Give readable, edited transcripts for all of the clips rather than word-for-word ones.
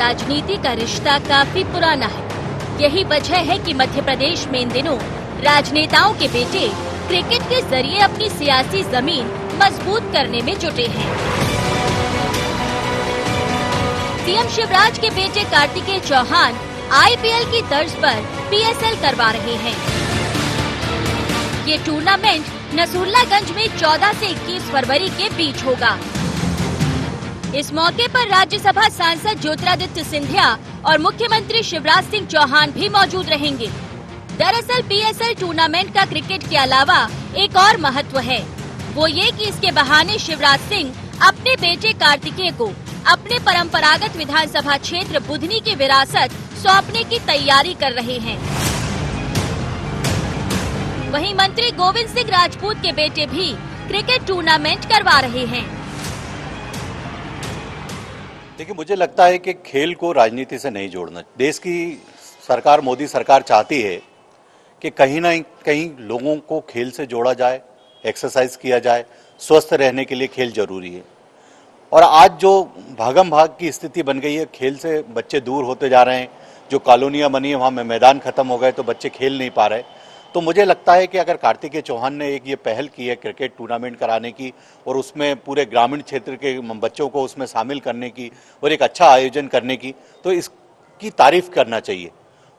राजनीति का रिश्ता काफी पुराना है। यही वजह है कि मध्य प्रदेश में इन दिनों राजनेताओं के बेटे क्रिकेट के जरिए अपनी सियासी जमीन मजबूत करने में जुटे हैं। सीएम शिवराज के बेटे कार्तिकेय चौहान आईपीएल की तर्ज पर पीएसएल करवा रहे हैं। ये टूर्नामेंट नसरुल्लागंज में 14 से 21 फरवरी के बीच होगा। इस मौके पर राज्यसभा सांसद ज्योतिरादित्य सिंधिया और मुख्यमंत्री शिवराज सिंह चौहान भी मौजूद रहेंगे। दरअसल पीएसएल टूर्नामेंट का क्रिकेट के अलावा एक और महत्व है, वो ये कि इसके बहाने शिवराज सिंह अपने बेटे कार्तिकेय को अपने परंपरागत विधानसभा क्षेत्र बुधनी की विरासत सौंपने की तैयारी कर रहे हैं। वहीं मंत्री गोविंद सिंह राजपूत के बेटे भी क्रिकेट टूर्नामेंट करवा रहे हैं। देखिए, मुझे लगता है कि खेल को राजनीति से नहीं जोड़ना। देश की सरकार, मोदी सरकार चाहती है कि कहीं ना कहीं लोगों को खेल से जोड़ा जाए, एक्सरसाइज किया जाए। स्वस्थ रहने के लिए खेल जरूरी है। और आज जो भागम भाग की स्थिति बन गई है, खेल से बच्चे दूर होते जा रहे हैं। जो कॉलोनियां बनी है वहाँ में मैदान खत्म हो गए तो बच्चे खेल नहीं पा रहे। तो मुझे लगता है कि अगर कार्तिकेय चौहान ने एक ये पहल की है क्रिकेट टूर्नामेंट कराने की और उसमें पूरे ग्रामीण क्षेत्र के बच्चों को उसमें शामिल करने की और एक अच्छा आयोजन करने की, तो इसकी तारीफ करना चाहिए।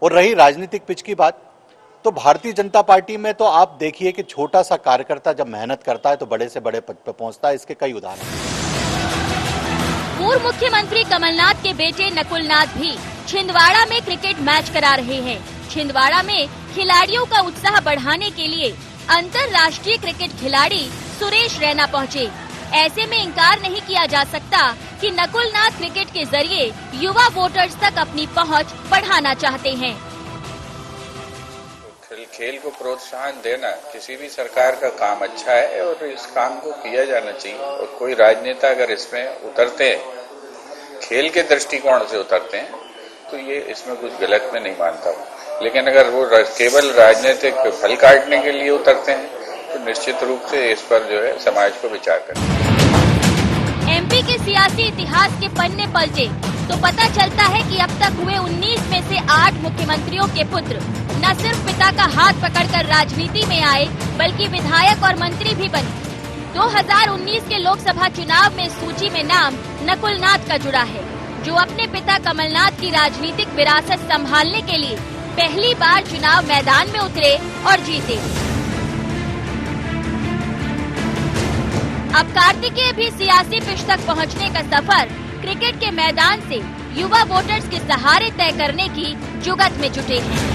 और रही राजनीतिक पिच की बात, तो भारतीय जनता पार्टी में तो आप देखिए कि छोटा सा कार्यकर्ता जब मेहनत करता है तो बड़े से बड़े पद पर पहुंचता है। इसके कई उदाहरण। पूर्व मुख्यमंत्री कमलनाथ के बेटे नकुलनाथ भी छिंदवाड़ा में क्रिकेट मैच करा रहे हैं। छिंदवाड़ा में खिलाड़ियों का उत्साह बढ़ाने के लिए अंतर्राष्ट्रीय क्रिकेट खिलाड़ी सुरेश रैना पहुंचे। ऐसे में इंकार नहीं किया जा सकता कि नकुलनाथ क्रिकेट के जरिए युवा वोटर्स तक अपनी पहुंच बढ़ाना चाहते हैं। खेल को प्रोत्साहन देना किसी भी सरकार का काम अच्छा है और इस काम को किया जाना चाहिए। और कोई राजनेता अगर इसमें उतरते हैं, खेल के दृष्टिकोण से उतरते हैं, तो ये इसमें कुछ गलत मैं नहीं मानता हूँ। लेकिन अगर वो केवल राजनीतिक फल काटने के लिए उतरते हैं तो निश्चित रूप से इस पर जो है समाज को विचार करना। एमपी के सियासी इतिहास के पन्ने पलटे तो पता चलता है कि अब तक हुए 19 में से 8 मुख्यमंत्रियों के पुत्र न सिर्फ पिता का हाथ पकड़कर राजनीति में आए, बल्कि विधायक और मंत्री भी बने। 2019 के लोकसभा चुनाव में सूची में नाम नकुलनाथ का जुड़ा है, जो अपने पिता कमलनाथ की राजनीतिक विरासत संभालने के लिए पहली बार चुनाव मैदान में उतरे और जीते। अब कार्तिकेय भी सियासी पिच तक पहुंचने का सफर क्रिकेट के मैदान से युवा वोटर्स के सहारे तय करने की जुगत में जुटे हैं।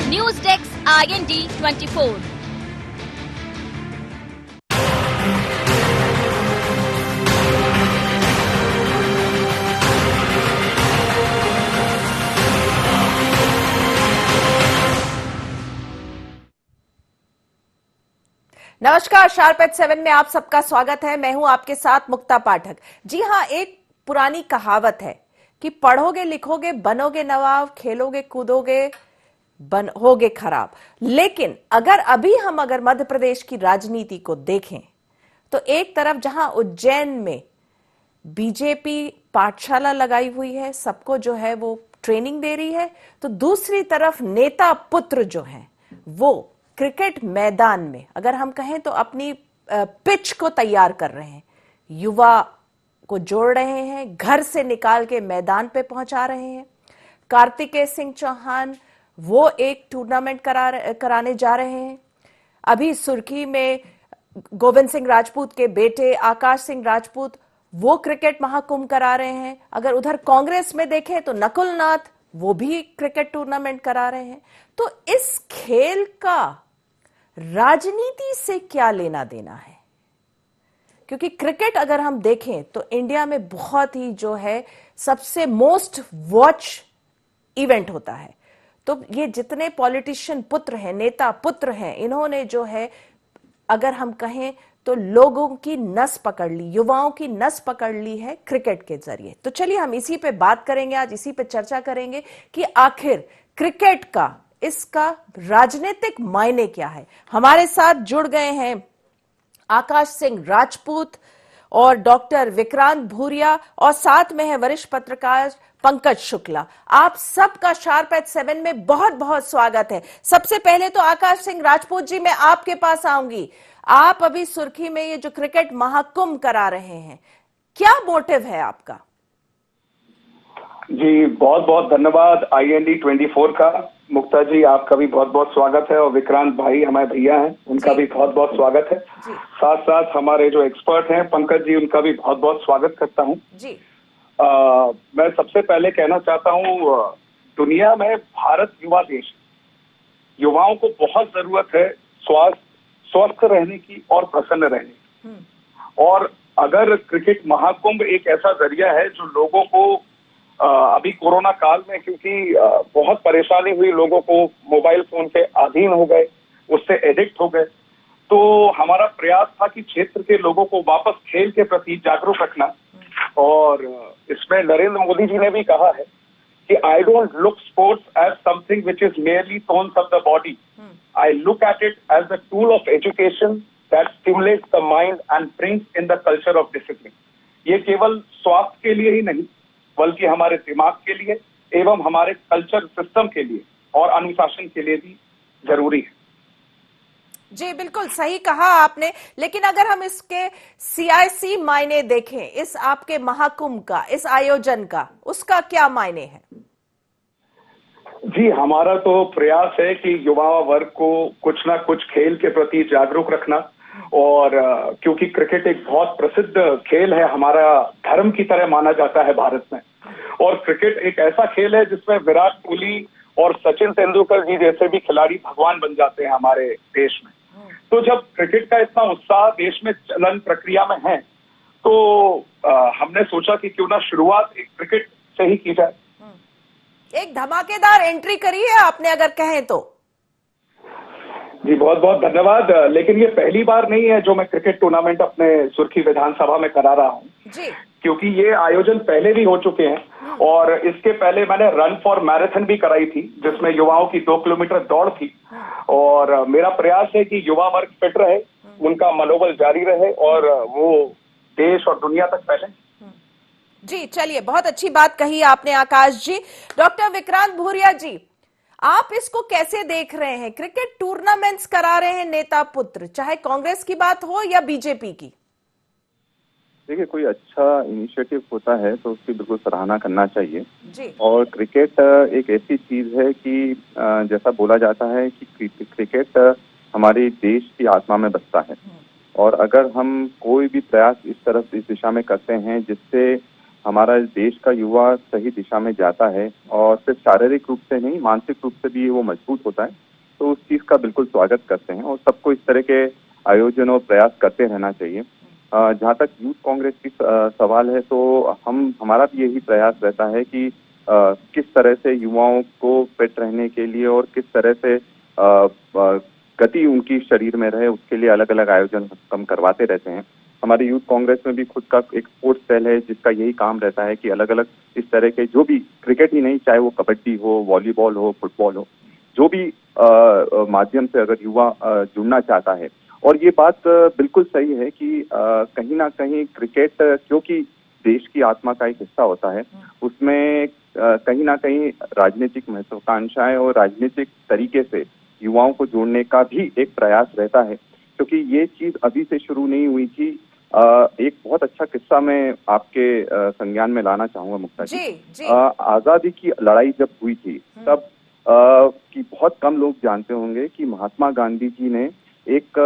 News desk IND 24। नमस्कार, शार्प एट 7 में आप सबका स्वागत है। मैं हूं आपके साथ मुक्ता पाठक। जी हां, एक पुरानी कहावत है कि पढ़ोगे लिखोगे बनोगे नवाब, खेलोगे कूदोगे होगे खराब। लेकिन अगर मध्य प्रदेश की राजनीति को देखें तो एक तरफ जहां उज्जैन में बीजेपी पाठशाला लगाई हुई है, सबको जो है वो ट्रेनिंग दे रही है, तो दूसरी तरफ नेता पुत्र जो हैं वो क्रिकेट मैदान में, अगर हम कहें तो अपनी पिच को तैयार कर रहे हैं, युवा को जोड़ रहे हैं, घर से निकाल के मैदान पे पहुंचा रहे हैं। कार्तिकेय सिंह चौहान वो एक टूर्नामेंट कराने जा रहे हैं। अभी सुर्खी में गोविंद सिंह राजपूत के बेटे आकाश सिंह राजपूत वो क्रिकेट महाकुंभ करा रहे हैं। अगर उधर कांग्रेस में देखें तो नकुलनाथ वो भी क्रिकेट टूर्नामेंट करा रहे हैं। तो इस खेल का राजनीति से क्या लेना देना है? क्योंकि क्रिकेट अगर हम देखें तो इंडिया में बहुत ही जो है सबसे मोस्ट वॉच इवेंट होता है। तो ये जितने पॉलिटिशियन पुत्र हैं, नेता पुत्र हैं, इन्होंने जो है अगर हम कहें तो लोगों की नस पकड़ ली, युवाओं की नस पकड़ ली है क्रिकेट के जरिए। तो चलिए हम इसी पे बात करेंगे, आज इसी पे चर्चा करेंगे कि आखिर क्रिकेट का इसका राजनीतिक मायने क्या है। हमारे साथ जुड़ गए हैं आकाश सिंह राजपूत, और डॉक्टर विक्रांत भूरिया और साथ में है वरिष्ठ पत्रकार पंकज शुक्ला। आप सबका शार्प एट 7 में बहुत बहुत स्वागत है। सबसे पहले तो आकाश सिंह राजपूत जी, मैं आपके पास आऊंगी। आप अभी सुर्खी में ये जो क्रिकेट महाकुंभ करा रहे हैं, क्या मोटिव है आपका? जी बहुत बहुत धन्यवाद IND 24 का। मुक्ता जी आपका भी बहुत बहुत स्वागत है, और विक्रांत भाई हमारे भैया हैं, उनका भी बहुत बहुत स्वागत है। साथ साथ हमारे जो एक्सपर्ट हैं पंकज जी, उनका भी बहुत बहुत स्वागत करता हूं जी। मैं सबसे पहले कहना चाहता हूं, दुनिया में भारत युवा देश, युवाओं को बहुत जरूरत है स्वस्थ रहने की और प्रसन्न रहने की। और अगर क्रिकेट महाकुंभ एक ऐसा जरिया है जो लोगों को अभी कोरोना काल में, क्योंकि बहुत परेशानी हुई, लोगों को मोबाइल फोन के अधीन हो गए, उससे एडिक्ट हो गए, तो हमारा प्रयास था कि क्षेत्र के लोगों को वापस खेल के प्रति जागरूक रखना। और इसमें नरेंद्र मोदी जी ने भी कहा है कि I don't look sports as something which is merely tones of the body, I look at it as a tool of education that stimulates the mind and brings in the culture of discipline. ये केवल स्वास्थ्य के लिए ही नहीं, बल्कि हमारे दिमाग के लिए एवं हमारे कल्चर सिस्टम के लिए और अनुशासन के लिए भी जरूरी है। जी बिल्कुल सही कहा आपने। लेकिन अगर हम इसके सियासी मायने देखें, इस आपके महाकुंभ का, इस आयोजन का, उसका क्या मायने है? जी हमारा तो प्रयास है कि युवा वर्ग को कुछ ना कुछ खेल के प्रति जागरूक रखना। और क्योंकि क्रिकेट एक बहुत प्रसिद्ध खेल है, हमारा धर्म की तरह माना जाता है भारत में, और क्रिकेट एक ऐसा खेल है जिसमें विराट कोहली और सचिन तेंदुलकर जी जैसे भी खिलाड़ी भगवान बन जाते हैं हमारे देश में। तो जब क्रिकेट का इतना उत्साह देश में चलन प्रक्रिया में है, तो हमने सोचा कि क्यों ना शुरुआत एक क्रिकेट से ही की जाए। एक धमाकेदार एंट्री करी है आपने, अगर कहें तो। जी बहुत बहुत धन्यवाद। लेकिन ये पहली बार नहीं है जो मैं क्रिकेट टूर्नामेंट अपने सुर्खी विधानसभा में करा रहा हूँ जी, क्योंकि ये आयोजन पहले भी हो चुके हैं। और इसके पहले मैंने रन फॉर मैराथन भी कराई थी, जिसमें युवाओं की 2 किलोमीटर दौड़ थी। और मेरा प्रयास है कि युवा वर्ग फिट रहे, उनका मनोबल जारी रहे और वो देश और दुनिया तक फैले। जी चलिए, बहुत अच्छी बात कही आपने आकाश जी। डॉक्टर विक्रांत भूरिया जी, आप इसको कैसे देख रहे हैं? क्रिकेट टूर्नामेंट्स करा रहे हैं नेता पुत्र, चाहे कांग्रेस की बात हो या बीजेपी की। देखिए, कोई अच्छा इनिशिएटिव होता है तो उसकी बिल्कुल सराहना करना चाहिए जी। और क्रिकेट एक ऐसी चीज है कि जैसा बोला जाता है कि क्रिकेट हमारे देश की आत्मा में बसता है। और अगर हम कोई भी प्रयास इस दिशा में करते हैं जिससे हमारा देश का युवा सही दिशा में जाता है और सिर्फ शारीरिक रूप से नहीं, मानसिक रूप से भी वो मजबूत होता है, तो उस चीज का बिल्कुल स्वागत करते हैं। और सबको इस तरह के आयोजन और प्रयास करते रहना चाहिए। जहाँ तक यूथ कांग्रेस की सवाल है, तो हमारा भी यही प्रयास रहता है कि किस तरह से युवाओं को फिट रहने के लिए और किस तरह से गति उनकी शरीर में रहे, उसके लिए अलग अलग आयोजन हम करवाते रहते हैं। हमारे यूथ कांग्रेस में भी खुद का एक स्पोर्ट्स सेल है जिसका यही काम रहता है कि अलग अलग इस तरह के जो भी, क्रिकेट ही नहीं, चाहे वो कबड्डी हो, वॉलीबॉल हो, फुटबॉल हो, जो भी माध्यम से अगर युवा जुड़ना चाहता है। और ये बात बिल्कुल सही है कि कहीं ना कहीं क्रिकेट, क्योंकि देश की आत्मा का एक हिस्सा होता है, उसमें कहीं ना कहीं राजनीतिक महत्वाकांक्षाएं और राजनीतिक तरीके से युवाओं को जोड़ने का भी एक प्रयास रहता है। क्योंकि ये चीज अभी से शुरू नहीं हुई थी। एक बहुत अच्छा किस्सा मैं आपके संज्ञान में लाना चाहूंगा मुक्ता जी। आजादी की लड़ाई जब हुई थी तब की बहुत कम लोग जानते होंगे कि महात्मा गांधी जी ने एक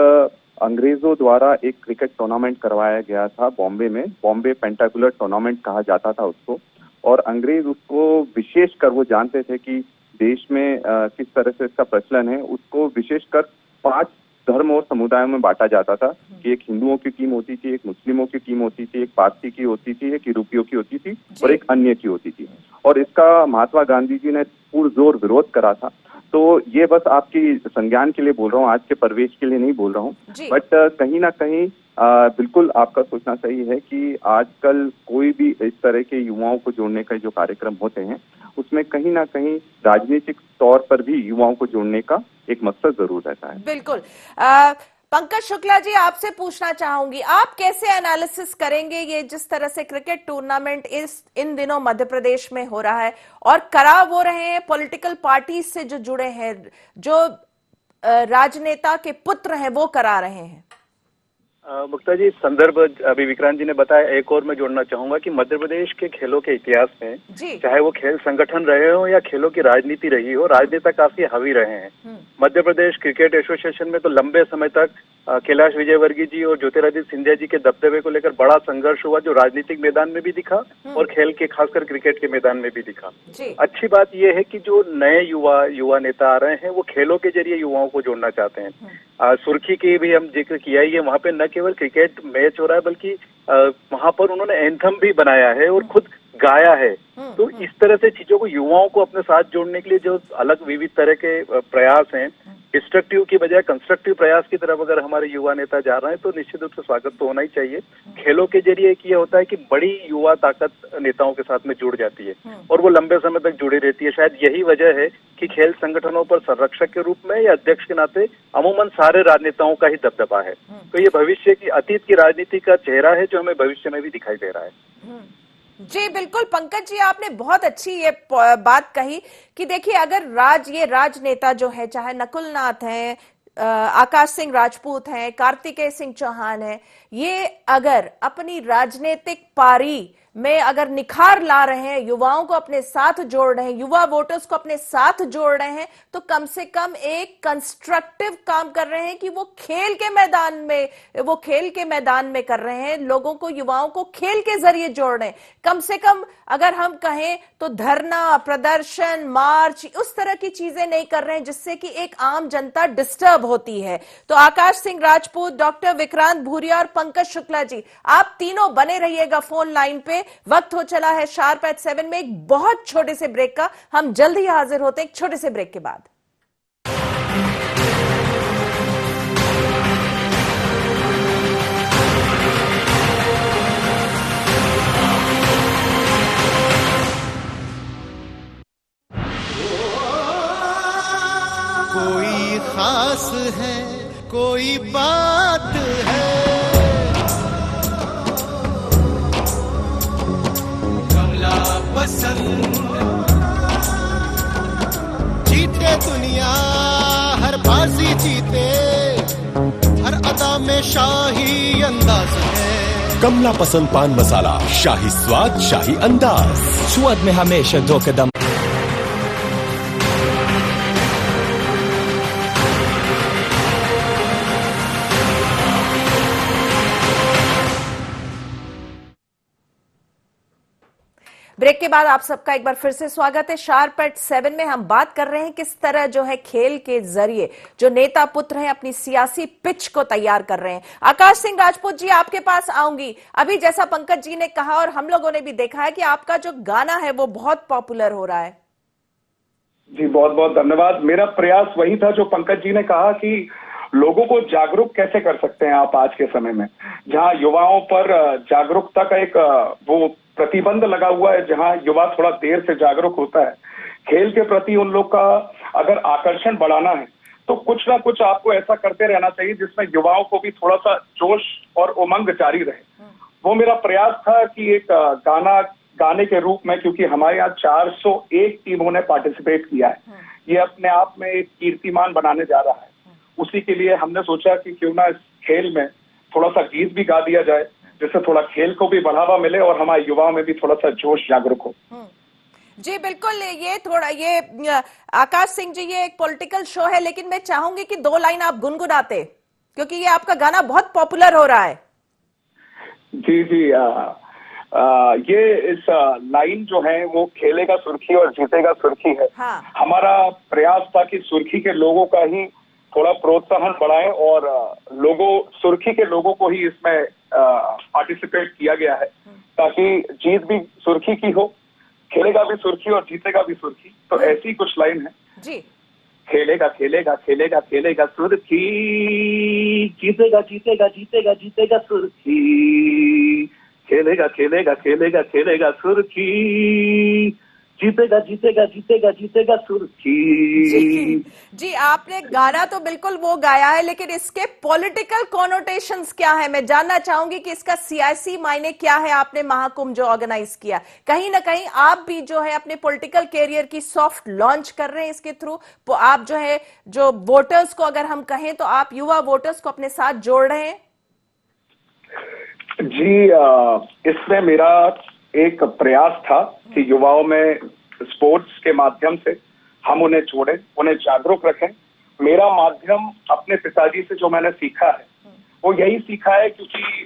अंग्रेजों द्वारा एक क्रिकेट टूर्नामेंट करवाया गया था बॉम्बे में। बॉम्बे पेंटाकुलर टूर्नामेंट कहा जाता था उसको। और अंग्रेज उसको विशेषकर, वो जानते थे कि देश में किस तरह से इसका प्रचलन है, उसको विशेषकर 5 धर्म और समुदायों में बांटा जाता था कि एक हिंदुओं की टीम होती थी, एक मुस्लिमों की टीम होती थी, एक पारसी की होती थी, एक यूरोपियों की होती थी और एक अन्य की होती थी। और इसका महात्मा गांधी जी ने पुरजोर विरोध करा था। तो ये बस आपकी संज्ञान के लिए बोल रहा हूँ, आज के परिवेश के लिए नहीं बोल रहा हूँ। बट कहीं ना कहीं बिल्कुल आपका सोचना सही है कि आजकल कोई भी इस तरह के युवाओं को जोड़ने का जो कार्यक्रम होते हैं, उसमें कहीं ना कहीं राजनीतिक तौर पर भी युवाओं को जोड़ने का एक मकसद जरूर रहता है। बिल्कुल। पंकज शुक्ला जी, आपसे पूछना चाहूंगी, आप कैसे एनालिसिस करेंगे ये जिस तरह से क्रिकेट टूर्नामेंट इन दिनों मध्य प्रदेश में हो रहा है और करा वो रहे हैं पॉलिटिकल पार्टी से जो जुड़े हैं, जो राजनेता के पुत्र हैं वो करा रहे हैं? मुक्ता जी, संदर्भ अभी विक्रांत जी ने बताया, एक और मैं जोड़ना चाहूंगा कि मध्य प्रदेश के खेलों के इतिहास में चाहे वो खेल संगठन रहे हो या खेलों की राजनीति रही हो, राजनेता काफी हावी रहे हैं। मध्य प्रदेश क्रिकेट एसोसिएशन में तो लंबे समय तक कैलाश विजयवर्गीय जी और ज्योतिरादित्य सिंधिया जी के दबदबे को लेकर बड़ा संघर्ष हुआ, जो राजनीतिक मैदान में भी दिखा और खेल के खासकर क्रिकेट के मैदान में भी दिखा। अच्छी बात यह है कि जो नए युवा नेता आ रहे हैं वो खेलों के जरिए युवाओं को जोड़ना चाहते हैं। सुर्खी की भी हम जिक्र किया ही है, वहाँ पे न केवल क्रिकेट मैच हो रहा है बल्कि वहाँ पर उन्होंने एंथम भी बनाया है और खुद गाया है। तो इस तरह से चीजों को युवाओं को अपने साथ जोड़ने के लिए जो अलग विविध तरह के प्रयास हैं, डिस्ट्रक्टिव की बजाय कंस्ट्रक्टिव प्रयास की तरफ अगर हमारे युवा नेता जा रहे हैं तो निश्चित रूप से स्वागत तो होना ही चाहिए। खेलों के जरिए एक ये होता है कि बड़ी युवा ताकत नेताओं के साथ में जुड़ जाती है और वो लंबे समय तक जुड़ी रहती है। शायद यही वजह है कि खेल संगठनों पर संरक्षक के रूप में या अध्यक्ष के नाते अमूमन सारे राजनेताओं का ही दबदबा है। तो ये भविष्य की, अतीत की राजनीति का चेहरा है जो हमें भविष्य में भी दिखाई दे रहा है। जी बिल्कुल पंकज जी, आपने बहुत अच्छी ये बात कही कि देखिए, अगर ये राजनेता जो है, चाहे नकुल नाथ हैं, आकाश सिंह राजपूत हैं, कार्तिकेय सिंह चौहान हैं, ये अगर अपनी राजनीतिक पारी में अगर निखार ला रहे हैं, युवाओं को अपने साथ जोड़ रहे हैं, युवा वोटर्स को अपने साथ जोड़ रहे हैं, तो कम से कम एक कंस्ट्रक्टिव काम कर रहे हैं कि वो खेल के मैदान में कर रहे हैं, लोगों को, युवाओं को खेल के जरिए जोड़ रहे हैं। कम से कम अगर हम कहें तो धरना, प्रदर्शन, मार्च, उस तरह की चीजें नहीं कर रहे हैं जिससे कि एक आम जनता डिस्टर्ब होती है। तो आकाश सिंह राजपूत, डॉक्टर विक्रांत भूरिया और पंकज शुक्ला जी, आप तीनों बने रहिएगा फोन लाइन पे। वक्त हो चला है शार्प एट 7 में एक बहुत छोटे से ब्रेक का। हम जल्द ही हाजिर होते हैं एक छोटे से ब्रेक के बाद। कोई खास है, कोई बात है, कमला पसंद। जीते दुनिया, हर बाजी जीते, हर अदा में शाही अंदाज है। कमला पसंद पान मसाला, शाही स्वाद, शाही अंदाज, स्वाद में हमेशा दो कदम। ब्रेक के बाद आप सबका एक बार फिर से स्वागत है। शार्प एट 7 में हम बात कर रहे हैं किस तरह जो है खेल के जरिए जो नेता पुत्र हैं अपनी सियासी पिच को तैयार कर रहे हैं। आकाश सिंह राजपूत जी, आपके पास आऊंगी। अभी जैसा पंकज जी ने कहा और हम लोगों ने भी देखा है कि आपका जो गाना है वो बहुत पॉपुलर हो रहा है। जी बहुत बहुत धन्यवाद। मेरा प्रयास वही था जो पंकज जी ने कहा कि लोगों को जागरूक कैसे कर सकते हैं आप आज के समय में, जहां युवाओं पर जागरूकता का एक वो प्रतिबंध लगा हुआ है, जहां युवा थोड़ा देर से जागरूक होता है। खेल के प्रति उन लोग का अगर आकर्षण बढ़ाना है तो कुछ ना कुछ आपको ऐसा करते रहना चाहिए जिसमें युवाओं को भी थोड़ा सा जोश और उमंग जारी रहे। वो मेरा प्रयास था कि एक गाने के रूप में, क्योंकि हमारे यहाँ 401 टीमों ने पार्टिसिपेट किया है, ये अपने आप में एक कीर्तिमान बनाने जा रहा है। उसी के लिए हमने सोचा कि क्यों ना इस खेल में थोड़ा सा गीत भी गा दिया जाए, जिससे थोड़ा खेल को भी बढ़ावा मिले और हमारे युवाओं में भी थोड़ा सा जोश जागरूक हो। जी बिल्कुल, ये आकाश सिंह जी, ये एक पॉलिटिकल शो है, लेकिन मैं चाहूंगी कि 2 लाइन आप गुनगुनाते, क्योंकि ये आपका गाना बहुत पॉपुलर हो रहा है। जी जी, ये इस लाइन जो है वो खेलेगा सुर्खी और जीतेगा सुर्खी है। हाँ। हमारा प्रयास था कि सुर्खी के लोगों का ही थोड़ा प्रोत्साहन बढ़ाएं और सुर्खी के लोगों को ही इसमें पार्टिसिपेट किया गया है, ताकि जीत भी सुर्खी की हो, खेलेगा भी सुर्खी और जीतेगा भी सुर्खी। तो ऐसी कुछ लाइन है जी। खेलेगा खेलेगा खेलेगा खेलेगा सुर्खी, जीतेगा जीतेगा जीतेगा जीतेगा सुर्खी, खेलेगा खेलेगा खेलेगा खेलेगा सुर्खी, जीतेगा जीतेगा जीतेगा जीतेगा सुर्खी। जी आपने गाना तो बिल्कुल वो गाया है, लेकिन इसके पॉलिटिकल कॉनोटेशंस क्या है? मैं जानना चाहूंगी कि इसका सियासी मायने क्या है। आपने महाकुंभ जो ऑर्गेनाइज किया, कहीं ना कहीं आप भी जो है अपने पॉलिटिकल कैरियर की सॉफ्ट लॉन्च कर रहे हैं इसके थ्रू। आप जो है जो वोटर्स को, अगर हम कहें तो आप युवा वोटर्स को अपने साथ जोड़ रहे हैं। जी इसमें मेरा एक प्रयास था कि युवाओं में स्पोर्ट्स के माध्यम से हम उन्हें जोड़ें, उन्हें जागरूक रखें। मेरा माध्यम अपने पिताजी से जो मैंने सीखा है वो यही सीखा है, क्योंकि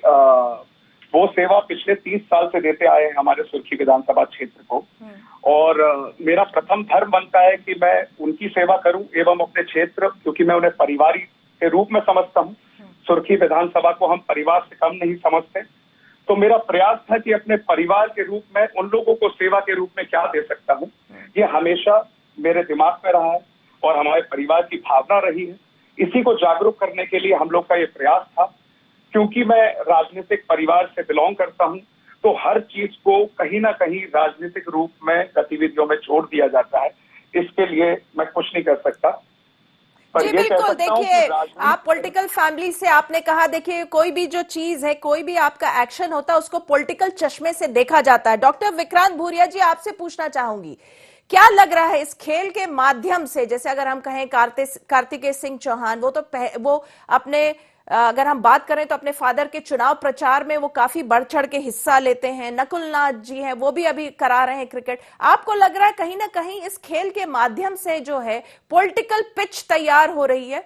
वो सेवा पिछले 30 साल से देते आए हैं हमारे सुर्खी विधानसभा क्षेत्र को, और मेरा प्रथम धर्म बनता है कि मैं उनकी सेवा करूं एवं अपने क्षेत्र, क्योंकि मैं उन्हें परिवार के रूप में समझता हूं। सुर्खी विधानसभा को हम परिवार से कम नहीं समझते। तो मेरा प्रयास था कि अपने परिवार के रूप में उन लोगों को सेवा के रूप में क्या दे सकता हूं, ये हमेशा मेरे दिमाग में रहा है और हमारे परिवार की भावना रही है। इसी को जागरूक करने के लिए हम लोग का ये प्रयास था। क्योंकि मैं राजनीतिक परिवार से बिलोंग करता हूं, तो हर चीज को कहीं ना कहीं राजनीतिक रूप में गतिविधियों में जोड़ दिया जाता है। इसके लिए मैं कुछ नहीं कर सकता। जी बिल्कुल, देखिए आप पॉलिटिकल फैमिली से, आपने कहा देखिए कोई भी जो चीज है, कोई भी आपका एक्शन होता है उसको पॉलिटिकल चश्मे से देखा जाता है। डॉक्टर विक्रांत भूरिया जी, आपसे पूछना चाहूंगी, क्या लग रहा है इस खेल के माध्यम से, जैसे अगर हम कहें कार्तिकेय सिंह चौहान, वो अपने अगर हम बात करें तो अपने फादर के चुनाव प्रचार में वो काफी बढ़ चढ़ के हिस्सा लेते हैं। नकुल नाथ जी हैं, वो भी अभी करा रहे हैं क्रिकेट। आपको लग रहा है कहीं ना कहीं इस खेल के माध्यम से जो है पॉलिटिकल पिच तैयार हो रही है?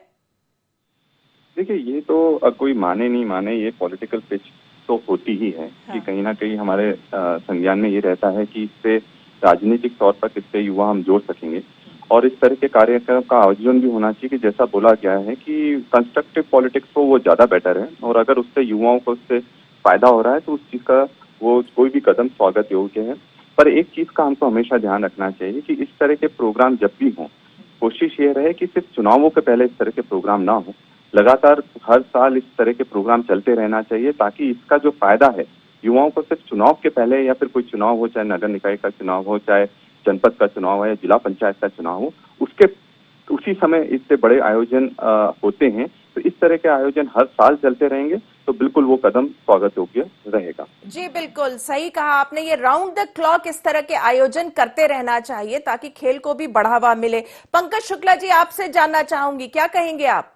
देखिए, ये तो कोई माने नहीं माने, ये पॉलिटिकल पिच तो होती ही है। कि कहीं ना कहीं हमारे संज्ञान में ये रहता है कि इससे राजनीतिक तौर पर कितने युवा हम जोड़ सकेंगे, और इस तरह के कार्यक्रम का आयोजन भी होना चाहिए कि जैसा बोला गया है कि कंस्ट्रक्टिव पॉलिटिक्स हो वो ज्यादा बेटर है, और अगर उससे युवाओं को उससे फायदा हो रहा है तो उस चीज का वो कोई भी कदम स्वागत योग्य है। पर एक चीज का हमको हमेशा ध्यान रखना चाहिए कि इस तरह के प्रोग्राम जब भी हों, कोशिश ये रहे कि सिर्फ चुनावों के पहले इस तरह के प्रोग्राम ना हो, लगातार हर साल इस तरह के प्रोग्राम चलते रहना चाहिए, ताकि इसका जो फायदा है युवाओं को सिर्फ चुनाव के पहले या फिर कोई चुनाव हो, चाहे नगर निकाय का चुनाव हो, चाहे जनपद का चुनाव है, जिला पंचायत का चुनाव हो, उसके उसी समय इससे बड़े आयोजन होते हैं। तो इस तरह के आयोजन हर साल चलते रहेंगे तो बिल्कुल वो कदम स्वागत योग्य रहेगा। जी बिल्कुल सही कहा आपने, ये राउंड द क्लॉक इस तरह के आयोजन करते रहना चाहिए ताकि खेल को भी बढ़ावा मिले। पंकज शुक्ला जी, आपसे जानना चाहूंगी, क्या कहेंगे आप?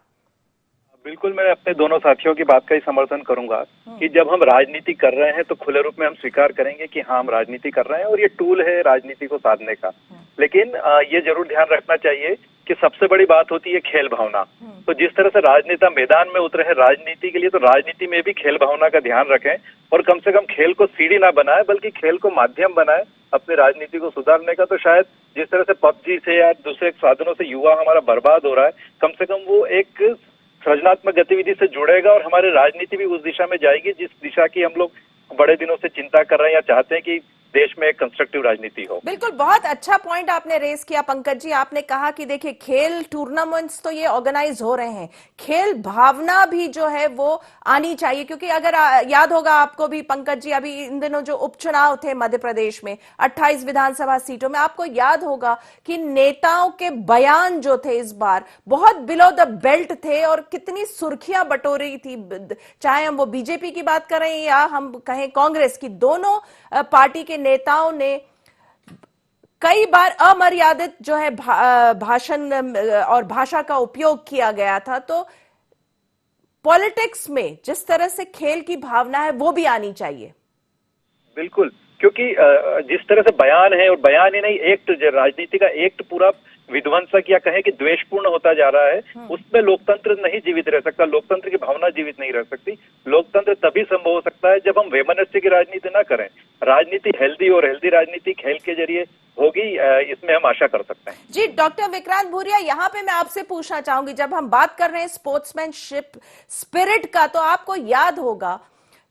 बिल्कुल, मैं अपने दोनों साथियों की बात का ही समर्थन करूंगा कि जब हम राजनीति कर रहे हैं तो खुले रूप में हम स्वीकार करेंगे कि हाँ, हम राजनीति कर रहे हैं और ये टूल है राजनीति को साधने का। लेकिन ये जरूर ध्यान रखना चाहिए कि सबसे बड़ी बात होती है खेल भावना। तो जिस तरह से राजनेता मैदान में उतरे हैं राजनीति के लिए, तो राजनीति में भी खेल भावना का ध्यान रखें और कम से कम खेल को सीढ़ी ना बनाए बल्कि खेल को माध्यम बनाए अपनी राजनीति को सुधारने का। तो शायद जिस तरह से पबजी से या दूसरे साधनों से युवा हमारा बर्बाद हो रहा है, कम से कम वो एक सृजनात्मक गतिविधि से जुड़ेगा और हमारी राजनीति भी उस दिशा में जाएगी जिस दिशा की हम लोग बड़े दिनों से चिंता कर रहे हैं या चाहते हैं कि देश में एक कंस्ट्रक्टिव राजनीति हो। बिल्कुल, बहुत अच्छा पॉइंट आपने रेस किया पंकज जी। आपने कहा कि देखिए खेल टूर्नामेंट्स तो ये ऑर्गेनाइज हो रहे हैं, खेल भावना भी जो है वो आनी चाहिए, क्योंकि अगर याद होगा आपको भी पंकज जी, अभी इन दिनों जो उपचुनाव थे मध्य प्रदेश में 28 विधानसभा सीटों में, आपको याद होगा कि नेताओं के बयान जो थे इस बार बहुत बिलो द बेल्ट थे और कितनी सुर्खियां बटोरी थी। चाहे हम वो बीजेपी की बात करें या हम कहें कांग्रेस की, दोनों पार्टी के नेताओं ने कई बार अमर्यादित जो है भाषण और भाषा का उपयोग किया गया था। तो पॉलिटिक्स में जिस तरह से खेल की भावना है वो भी आनी चाहिए। बिल्कुल, क्योंकि जिस तरह से बयान है, और बयान ही नहीं, एक्ट, राजनीति का एक्ट पूरा विध्वंसक या कहें कि द्वेषपूर्ण होता जा रहा है, उसमें लोकतंत्र नहीं जीवित रह सकता, लोकतंत्र की भावना जीवित नहीं रह सकती। लोकतंत्र तभी संभव हो सकता है जब हम वैमनस्य की राजनीति ना करें। राजनीति हेल्दी और हेल्दी राजनीति खेल के जरिए होगी, इसमें हम आशा कर सकते हैं। जी डॉक्टर विक्रांत भूरिया, यहाँ पे मैं आपसे पूछना चाहूंगी, जब हम बात कर रहे हैं स्पोर्ट्समैनशिप स्पिरिट का, तो आपको याद होगा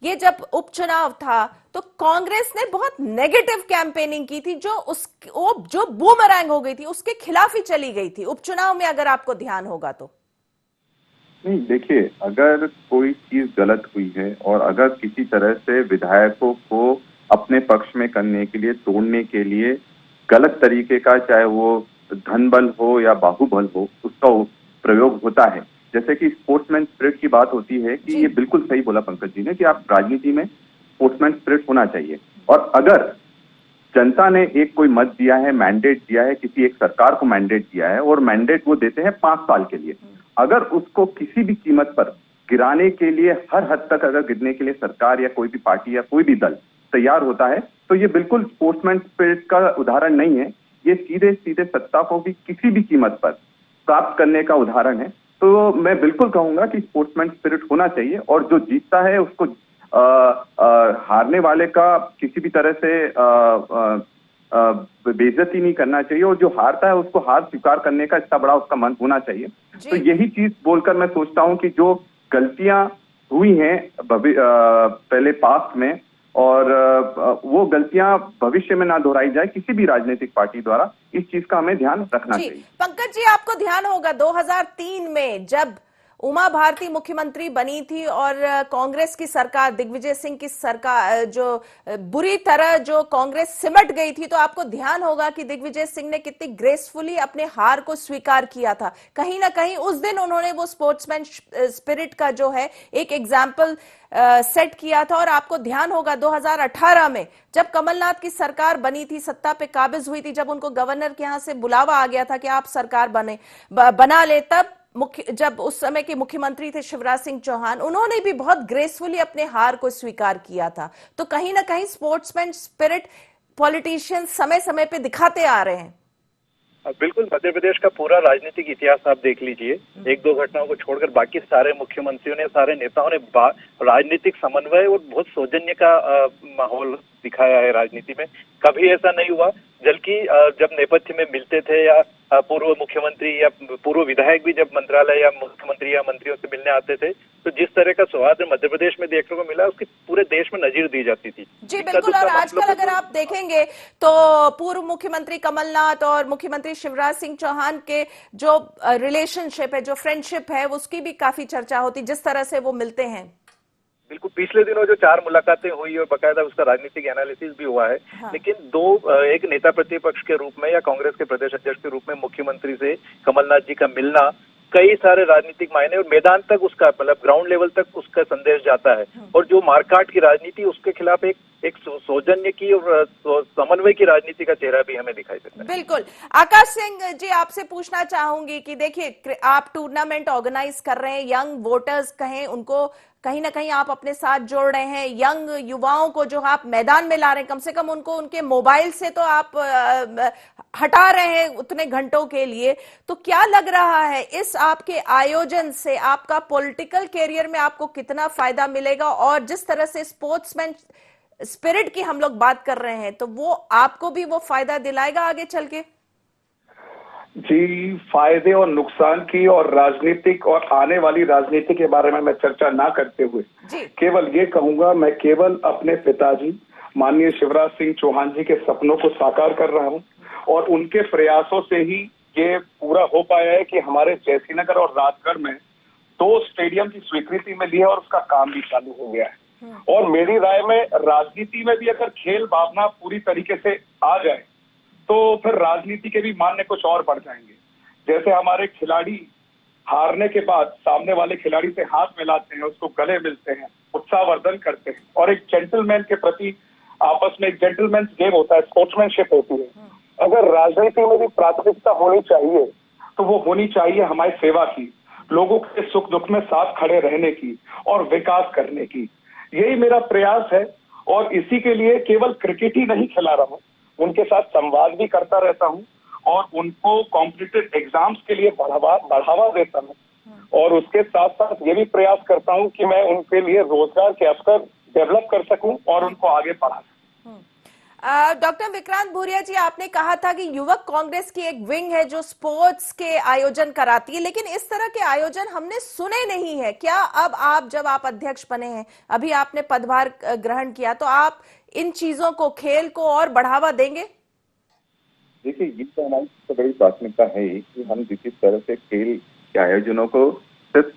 ये जब उपचुनाव था तो कांग्रेस ने बहुत नेगेटिव कैंपेनिंग की थी, जो बूमरैंग हो गई थी, उसके खिलाफ ही चली गई थी उपचुनाव में, अगर आपको ध्यान होगा तो। नहीं, देखिए, अगर कोई चीज गलत हुई है और अगर किसी तरह से विधायकों को अपने पक्ष में करने के लिए, तोड़ने के लिए गलत तरीके का, चाहे वो धन बल हो या बाहुबल हो, उसका प्रयोग होता है। जैसे कि स्पोर्ट्समैन स्पिरिट की बात होती है कि ये बिल्कुल सही बोला पंकज जी ने कि आप राजनीति में स्पोर्ट्समैन स्पिरिट होना चाहिए। और अगर जनता ने एक कोई मत दिया है, मैंडेट दिया है, किसी एक सरकार को मैंडेट दिया है और मैंडेट वो देते हैं 5 साल के लिए, अगर उसको किसी भी कीमत पर गिराने के लिए, हर हद तक अगर गिरने के लिए सरकार या कोई भी पार्टी या कोई भी दल तैयार होता है, तो ये बिल्कुल स्पोर्ट्समैन स्पिरिट का उदाहरण नहीं है। ये सीधे सीधे सत्ता को भी किसी भी कीमत पर प्राप्त करने का उदाहरण है। तो मैं बिल्कुल कहूंगा कि स्पोर्ट्समैन स्पिरिट होना चाहिए और जो जीतता है उसको हारने वाले का किसी भी तरह से बेइज्जती नहीं करना चाहिए, और जो हारता है उसको हार स्वीकार करने का इतना बड़ा उसका मन होना चाहिए। तो यही चीज बोलकर मैं सोचता हूं कि जो गलतियां हुई हैं पहले पास्ट में, और वो गलतियां भविष्य में ना दोहराई जाए किसी भी राजनीतिक पार्टी द्वारा, इस चीज का हमें ध्यान रखना चाहिए। पंकज जी, आपको ध्यान होगा 2003 में जब उमा भारती मुख्यमंत्री बनी थी और कांग्रेस की सरकार, दिग्विजय सिंह की सरकार जो बुरी तरह जो कांग्रेस सिमट गई थी, तो आपको ध्यान होगा कि दिग्विजय सिंह ने कितनी ग्रेसफुली अपने हार को स्वीकार किया था। कहीं ना कहीं उस दिन उन्होंने वो स्पोर्ट्समैन स्पिरिट का जो है एक एग्जाम्पल सेट किया था। और आपको ध्यान होगा 2018 में जब कमलनाथ की सरकार बनी थी, सत्ता पे काबिज हुई थी, जब उनको गवर्नर के यहां से बुलावा आ गया था कि आप सरकार बना ले, तब जब उस समय के मुख्यमंत्री थे शिवराज सिंह चौहान, उन्होंने भी बहुत ग्रेसफुली अपने हार को स्वीकार किया था। तो कहीं ना कहीं स्पोर्ट्समैन स्पिरिट पॉलिटिशियन समय समय पे दिखाते आ रहे हैं। बिल्कुल, मध्य प्रदेश का पूरा राजनीतिक इतिहास आप देख लीजिए, 1-2 घटनाओं को छोड़कर बाकी सारे मुख्यमंत्रियों ने, सारे नेताओं ने राजनीतिक समन्वय और बहुत सौजन्य का माहौल दिखाया है राजनीति में। कभी ऐसा नहीं हुआ, बल्कि जब नेपथ्य में मिलते थे या पूर्व मुख्यमंत्री या पूर्व विधायक भी जब मंत्रालय या मुख्यमंत्री या मंत्रियों से मिलने आते थे, तो जिस तरह का सौहार्द मध्य प्रदेश में देखने को मिला, उसकी पूरे देश में नजीर दी जाती थी। जी बिल्कुल। और आजकल अगर आप देखेंगे तो पूर्व मुख्यमंत्री कमलनाथ और मुख्यमंत्री शिवराज सिंह चौहान के जो रिलेशनशिप है, जो फ्रेंडशिप है, उसकी भी काफी चर्चा होती, जिस तरह से वो मिलते हैं। बिल्कुल, पिछले दिनों जो 4 मुलाकातें हुई और बकायदा उसका राजनीतिक एनालिसिस भी हुआ है। हाँ। लेकिन एक नेता प्रतिपक्ष के रूप में या कांग्रेस के प्रदेश अध्यक्ष के रूप में मुख्यमंत्री से कमलनाथ जी का मिलना कई सारे राजनीतिक मायने और मैदान तक उसका, मतलब ग्राउंड लेवल तक उसका संदेश जाता है। और जो मारकाट की राजनीति, उसके खिलाफ एक सौजन्य की और समन्वय की राजनीति का चेहरा भी हमें दिखाई देता है। बिल्कुल। आकाश सिंह जी, आपसे पूछना चाहूंगी कि देखिए, आप टूर्नामेंट ऑर्गेनाइज कर रहे हैं, यंग वोटर्स कहें, उनको कहीं ना कहीं आप अपने साथ जोड़ रहे हैं, यंग युवाओं को जो आप मैदान में ला रहे हैं, कम से कम उनको उनके मोबाइल से तो आप हटा रहे हैं उतने घंटों के लिए। तो क्या लग रहा है इस आपके आयोजन से आपका पॉलिटिकल कैरियर में आपको कितना फायदा मिलेगा? और जिस तरह से स्पोर्ट्समैन स्पिरिट की हम लोग बात कर रहे हैं, तो वो आपको भी वो फायदा दिलाएगा आगे चल के? जी, फायदे और नुकसान की और राजनीतिक और आने वाली राजनीति के बारे में मैं चर्चा ना करते हुए केवल ये कहूंगा, मैं केवल अपने पिताजी माननीय शिवराज सिंह चौहान जी के सपनों को साकार कर रहा हूं, और उनके प्रयासों से ही ये पूरा हो पाया है कि हमारे जयसीनगर और राजगढ़ में 2 स्टेडियम की स्वीकृति मिली है और उसका काम भी चालू हो गया है। और मेरी राय में राजनीति में भी अगर खेल भावना पूरी तरीके से आ जाए तो फिर राजनीति के भी मान्य कुछ और बढ़ जाएंगे। जैसे हमारे खिलाड़ी हारने के बाद सामने वाले खिलाड़ी से हाथ मिलाते हैं, उसको गले मिलते हैं, उत्साहवर्धन करते हैं, और एक जेंटलमैन के प्रति आपस में एक जेंटलमैन गेम होता है, स्पोर्ट्समैनशिप होती है। अगर राजनीति में भी प्राथमिकता होनी चाहिए तो वो होनी चाहिए हमारी सेवा की, लोगों के सुख दुख में साथ खड़े रहने की और विकास करने की। यही मेरा प्रयास है, और इसी के लिए केवल क्रिकेट ही नहीं खिला रहा हूँ, उनके साथ संवाद भी करता रहता हूं और उनको कॉम्पिटिटिव एग्जाम्स के लिए बढ़ावा देता हूं, और उसके साथ साथ ये भी प्रयास करता हूं कि मैं उनके लिए रोजगार के अवसर डेवलप कर सकूं और उनको आगे बढ़ा सकूं। डॉक्टर विक्रांत भूरिया जी, आपने कहा था कि युवक कांग्रेस की एक विंग है जो स्पोर्ट्स के आयोजन कराती है, लेकिन इस तरह के आयोजन हमने सुने नहीं है। क्या अब आप, जब आप अध्यक्ष बने हैं, अभी आपने पदभार ग्रहण किया, तो आप इन चीजों को, खेल को और बढ़ावा देंगे? देखिए, ये तो हमारी सबसे बड़ी प्राथमिकता है कि हम जिस तरह से खेल के आयोजनों को सिर्फ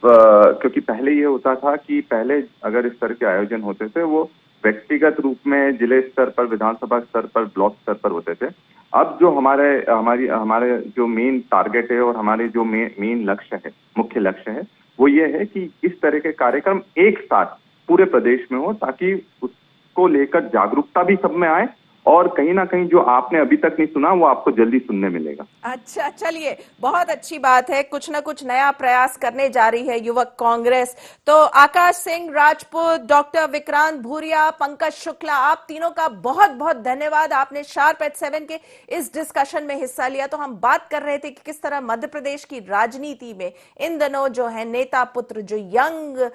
क्योंकि पहले ये होता था कि पहले अगर इस तरह के आयोजन होते थे वो व्यक्तिगत रूप में जिले स्तर पर, विधानसभा स्तर पर, ब्लॉक स्तर पर होते थे। अब जो हमारे जो मेन टारगेट है और हमारे जो मेन लक्ष्य है, मुख्य लक्ष्य है, वो ये है कि इस तरह के कार्यक्रम एक साथ पूरे प्रदेश में हो, ताकि उसको लेकर जागरूकता भी सब में आए और कहीं ना कहीं जो आपने अभी तक नहीं सुना वो आपको जल्दी सुनने मिलेगा। अच्छा, चलिए, बहुत अच्छी बात है, कुछ ना कुछ नया प्रयास करने जा रही है युवक कांग्रेस। तो आकाश सिंह राजपूत, डॉक्टर विक्रांत भूरिया, पंकज शुक्ला, आप तीनों का बहुत बहुत धन्यवाद। आपने शार्प एट 7 के इस डिस्कशन में हिस्सा लिया। तो हम बात कर रहे थे कि किस तरह मध्य प्रदेश की राजनीति में इन दिनों जो है नेता पुत्र, जो यंग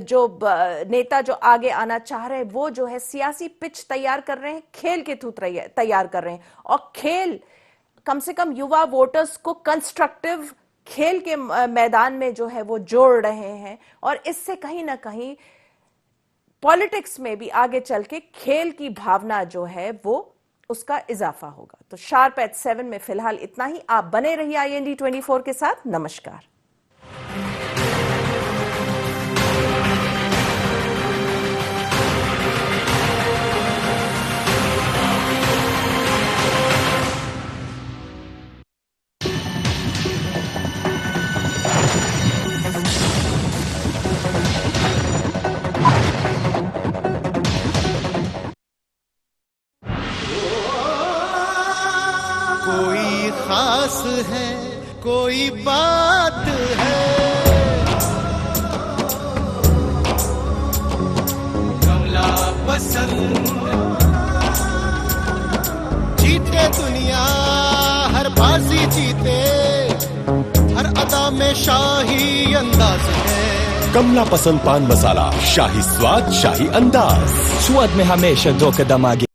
जो नेता जो आगे आना चाह रहे हैं, वो जो है सियासी पिच तैयार कर रहे हैं, खेल के थ्रू तैयार कर रहे हैं। और खेल कम से कम युवा वोटर्स को कंस्ट्रक्टिव खेल के मैदान में जो है वो जोड़ रहे हैं, और इससे कहीं ना कहीं पॉलिटिक्स में भी आगे चल के खेल की भावना जो है वो उसका इजाफा होगा। तो शार्प एट 7 में फिलहाल इतना ही। आप बने रहिए IND 24 के साथ। नमस्कार। कोई खास है, कोई बात है, कमला पसंद। जीते दुनिया हर बाजी जीते, हर अदा में शाही अंदाज है। कमला पसंद पान मसाला, शाही स्वाद, शाही अंदाज। स्वाद में हमेशा 2 कदम आगे।